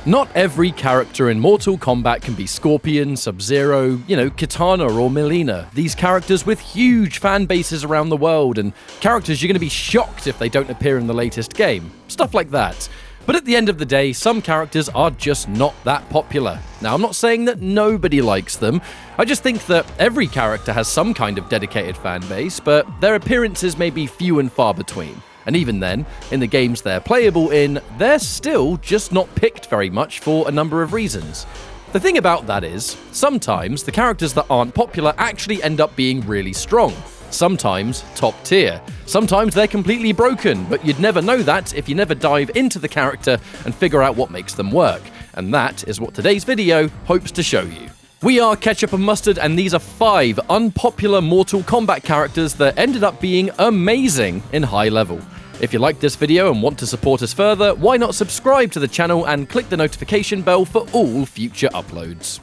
Not every character in Mortal Kombat can be Scorpion, Sub-Zero, Kitana or Mileena. These characters with huge fan bases around the world, and characters you're going to be shocked if they don't appear in the latest game. Stuff like that. But at the end of the day, some characters are just not that popular. Now, I'm not saying that nobody likes them. I just think that every character has some kind of dedicated fan base, but their appearances may be few and far between. And even then, in the games they're playable in, they're still just not picked very much for a number of reasons. The thing about that is, sometimes the characters that aren't popular actually end up being really strong. Sometimes top tier. Sometimes they're completely broken, but you'd never know that if you never dive into the character and figure out what makes them work. And that is what today's video hopes to show you. We are Ketchup and Mustard, and these are 5 unpopular Mortal Kombat characters that ended up being amazing in high level. If you liked this video and want to support us further, why not subscribe to the channel and click the notification bell for all future uploads.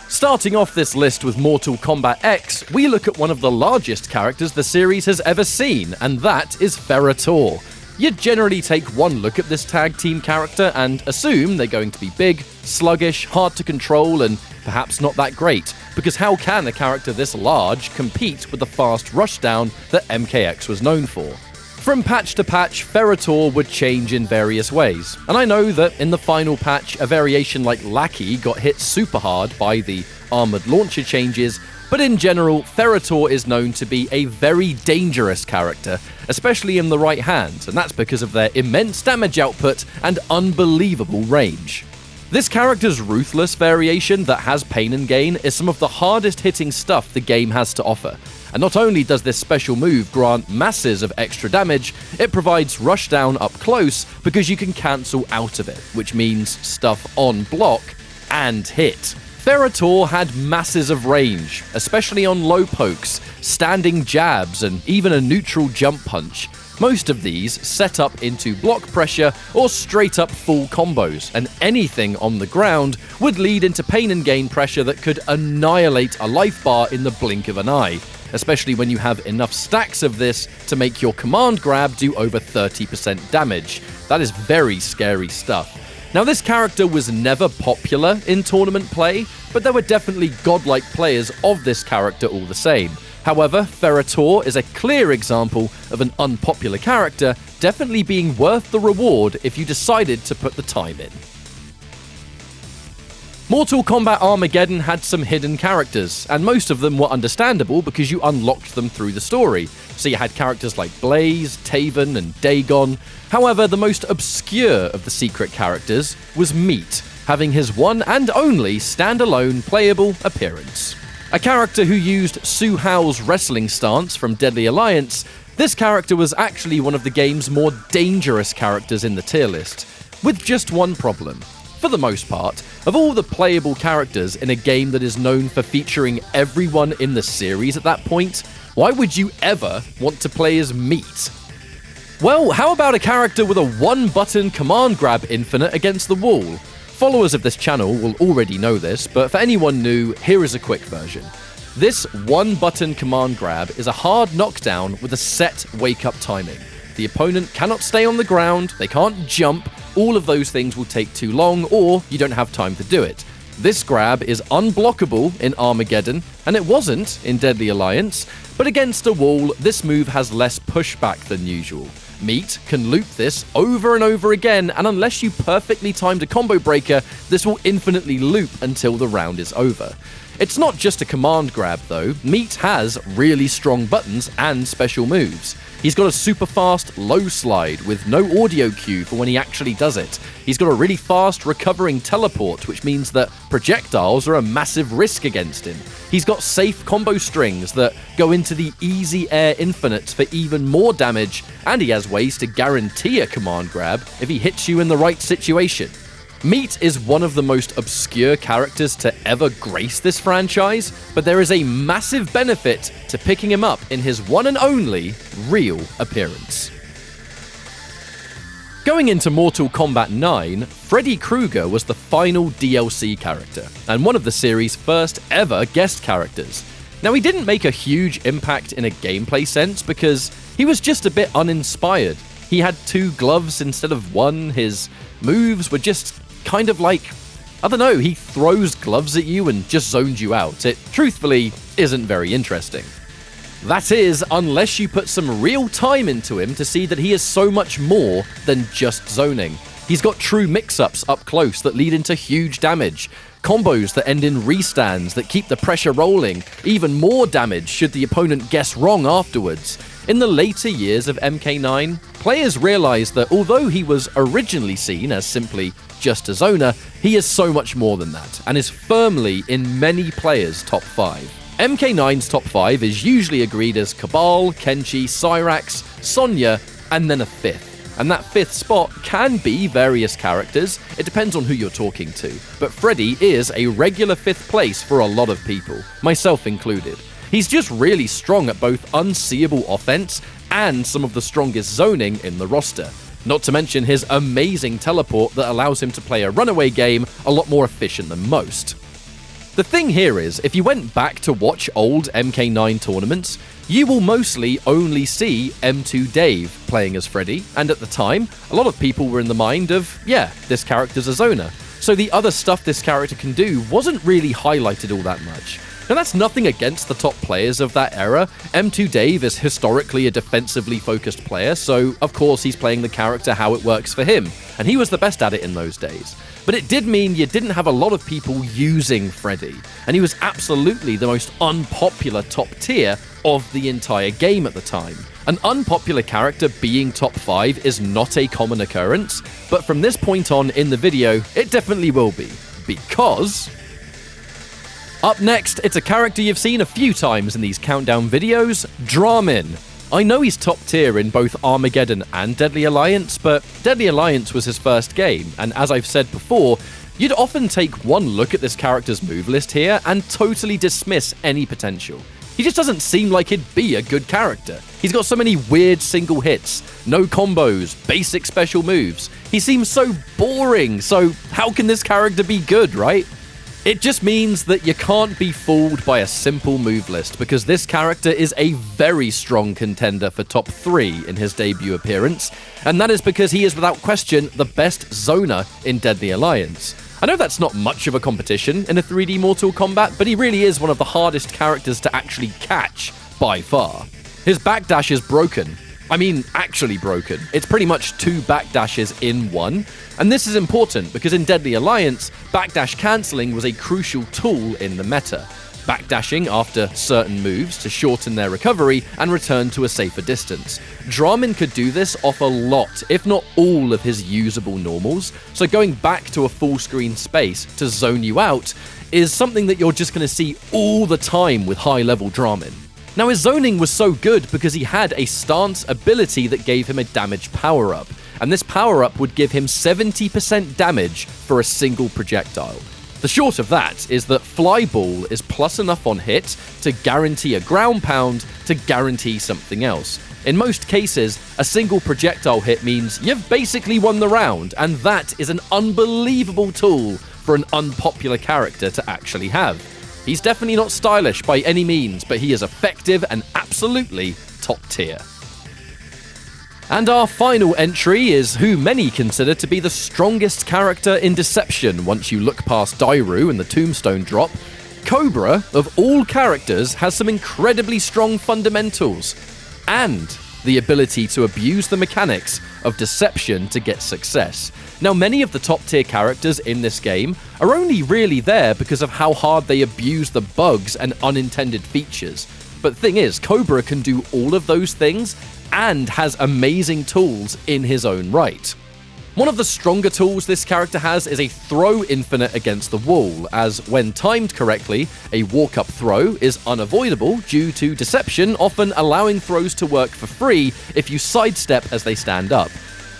Starting off this list with Mortal Kombat X, we look at one of the largest characters the series has ever seen, and that is Ferator. You generally take one look at this tag team character and assume they're going to be big, sluggish, hard to control, and perhaps not that great, because how can a character this large compete with the fast rushdown that MKX was known for? From patch to patch, Ferator would change in various ways, and I know that in the final patch, a variation like Lackey got hit super hard by the armored launcher changes, but in general, Ferator is known to be a very dangerous character, especially in the right hands, and that's because of their immense damage output and unbelievable range. This character's ruthless variation that has pain and gain is some of the hardest hitting stuff the game has to offer. And not only does this special move grant masses of extra damage, it provides rushdown up close because you can cancel out of it, which means stuff on block and hit. Ferator had masses of range, especially on low pokes, standing jabs, and even a neutral jump punch. Most of these set up into block pressure or straight up full combos, and anything on the ground would lead into pain and gain pressure that could annihilate a life bar in the blink of an eye, especially when you have enough stacks of this to make your command grab do over 30% damage. That is very scary stuff. Now, this character was never popular in tournament play, but there were definitely godlike players of this character all the same. However, Ferator is a clear example of an unpopular character definitely being worth the reward if you decided to put the time in. Mortal Kombat Armageddon had some hidden characters, and most of them were understandable because you unlocked them through the story. So you had characters like Blaze, Taven, and Dagon. However, the most obscure of the secret characters was Meat, having his one and only standalone playable appearance. A character who used Su Hao's wrestling stance from Deadly Alliance, this character was actually one of the game's more dangerous characters in the tier list, with just one problem. For the most part, of all the playable characters in a game that is known for featuring everyone in the series at that point, why would you ever want to play as Meat? Well, how about a character with a one-button command grab infinite against the wall? Followers of this channel will already know this, but for anyone new, here is a quick version. This one-button command grab is a hard knockdown with a set wake-up timing. The opponent cannot stay on the ground, they can't jump, all of those things will take too long, or you don't have time to do it. This grab is unblockable in Armageddon, and it wasn't in Deadly Alliance, but against a wall, this move has less pushback than usual. Meat can loop this over and over again, and unless you perfectly timed a combo breaker, this will infinitely loop until the round is over. It's not just a command grab though, Meat has really strong buttons and special moves. He's got a super fast low slide with no audio cue for when he actually does it. He's got a really fast recovering teleport, which means that projectiles are a massive risk against him. He's got safe combo strings that go into the easy air infinites for even more damage, and he has ways to guarantee a command grab if he hits you in the right situation. Meat is one of the most obscure characters to ever grace this franchise, but there is a massive benefit to picking him up in his one and only real appearance. Going into Mortal Kombat 9, Freddy Krueger was the final DLC character, and one of the series' first ever guest characters. Now, he didn't make a huge impact in a gameplay sense because he was just a bit uninspired. He had 2 gloves instead of 1, his moves were just kind of like, I don't know, he throws gloves at you and just zones you out. It truthfully isn't very interesting. That is, unless you put some real time into him to see that he is so much more than just zoning. He's got true mix-ups up close that lead into huge damage, combos that end in restands that keep the pressure rolling, even more damage should the opponent guess wrong afterwards. In the later years of MK9, players realized that although he was originally seen as simply just a zoner, he is so much more than that, and is firmly in many players' top 5. MK9's top 5 is usually agreed as Cabal, Kenshi, Cyrax, Sonya, and then a 5th. And that 5th spot can be various characters, it depends on who you're talking to, but Freddy is a regular 5th place for a lot of people, myself included. He's just really strong at both unseeable offense and some of the strongest zoning in the roster. Not to mention his amazing teleport that allows him to play a runaway game a lot more efficient than most. The thing here is, if you went back to watch old MK9 tournaments, you will mostly only see M2 Dave playing as Freddy, and at the time, a lot of people were in the mind of, yeah, this character's a zoner. So the other stuff this character can do wasn't really highlighted all that much. Now that's nothing against the top players of that era. M2 Dave is historically a defensively focused player, so of course he's playing the character how it works for him, and he was the best at it in those days. But it did mean you didn't have a lot of people using Freddy, and he was absolutely the most unpopular top tier of the entire game at the time. An unpopular character being top 5 is not a common occurrence, but from this point on in the video, it definitely will be, because... Up next, it's a character you've seen a few times in these countdown videos, Drammen. I know he's top tier in both Armageddon and Deadly Alliance, but Deadly Alliance was his first game, and as I've said before, you'd often take one look at this character's move list here and totally dismiss any potential. He just doesn't seem like he'd be a good character. He's got so many weird single hits, no combos, basic special moves. He seems so boring, so how can this character be good, right? It just means that you can't be fooled by a simple move list, because this character is a very strong contender for top 3 in his debut appearance, and that is because he is without question the best zoner in Deadly Alliance. I know that's not much of a competition in a 3D Mortal Kombat, but he really is one of the hardest characters to actually catch by far. His backdash is broken. I mean, actually broken. It's pretty much 2 backdashes in one. And this is important because in Deadly Alliance, backdash cancelling was a crucial tool in the meta. Backdashing after certain moves to shorten their recovery and return to a safer distance. Drammen could do this off a lot, if not all of his usable normals, so going back to a full screen space to zone you out is something that you're just going to see all the time with high level Drammen. Now his zoning was so good because he had a stance ability that gave him a damage power-up, and this power-up would give him 70% damage for a single projectile. The short of that is that Flyball is plus enough on hit to guarantee a ground pound to guarantee something else. In most cases, a single projectile hit means you've basically won the round, and that is an unbelievable tool for an unpopular character to actually have. He's definitely not stylish by any means, but he is effective and absolutely top tier. And our final entry is who many consider to be the strongest character in Deception once you look past Dairu and the Tombstone drop. Cobra, of all characters, has some incredibly strong fundamentals, and the ability to abuse the mechanics of Deception to get success. Now, many of the top tier characters in this game are only really there because of how hard they abuse the bugs and unintended features. But the thing is, Cobra can do all of those things and has amazing tools in his own right. One of the stronger tools this character has is a throw infinite against the wall, as when timed correctly, a walk-up throw is unavoidable due to Deception often allowing throws to work for free if you sidestep as they stand up.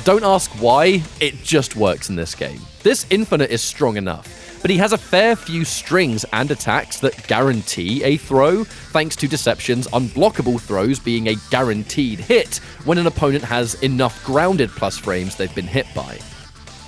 Don't ask why, it just works in this game. This infinite is strong enough, but he has a fair few strings and attacks that guarantee a throw, thanks to Deception's unblockable throws being a guaranteed hit when an opponent has enough grounded plus frames they've been hit by.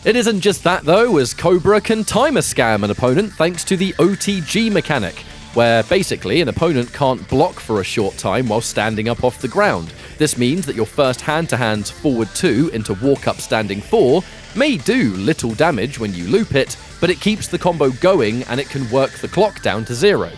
It isn't just that though, as Cobra can timer scam an opponent thanks to the OTG mechanic. where basically an opponent can't block for a short time while standing up off the ground. This means that your first hand-to-hands forward 2 into walk-up standing 4 may do little damage when you loop it, but it keeps the combo going and it can work the clock down to 0.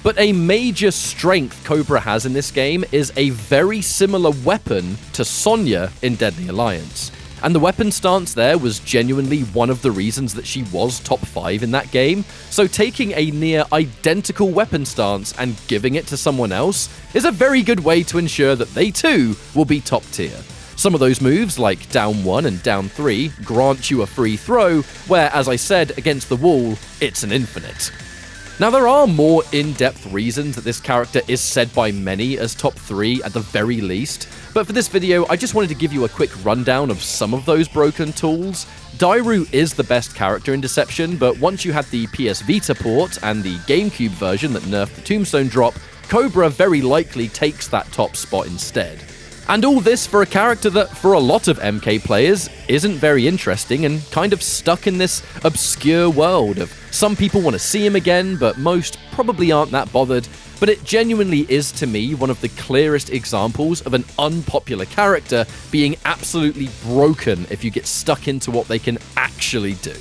But a major strength Cobra has in this game is a very similar weapon to Sonya in Deadly Alliance. And the weapon stance there was genuinely one of the reasons that she was top 5 in that game, so taking a near identical weapon stance and giving it to someone else is a very good way to ensure that they too will be top tier. Some of those moves, like down 1 and down 3, grant you a free throw, where, as I said, against the wall, it's an infinite. Now, there are more in-depth reasons that this character is said by many as top 3 at the very least, but for this video, I just wanted to give you a quick rundown of some of those broken tools. Dairu is the best character in Deception, but once you had the PS Vita port and the GameCube version that nerfed the Tombstone drop, Cobra very likely takes that top spot instead. And all this for a character that, for a lot of MK players, isn't very interesting and kind of stuck in this obscure world of some people want to see him again, but most probably aren't that bothered. But it genuinely is, to me, one of the clearest examples of an unpopular character being absolutely broken if you get stuck into what they can actually do.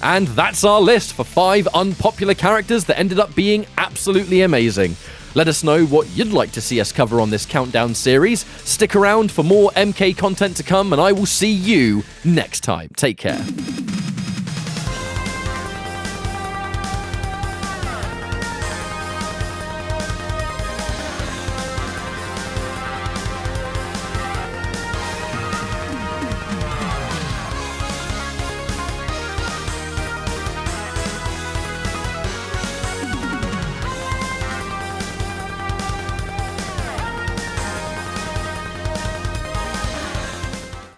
And that's our list for 5 unpopular characters that ended up being absolutely amazing. Let us know what you'd like to see us cover on this countdown series. Stick around for more MK content to come, and I will see you next time. Take care.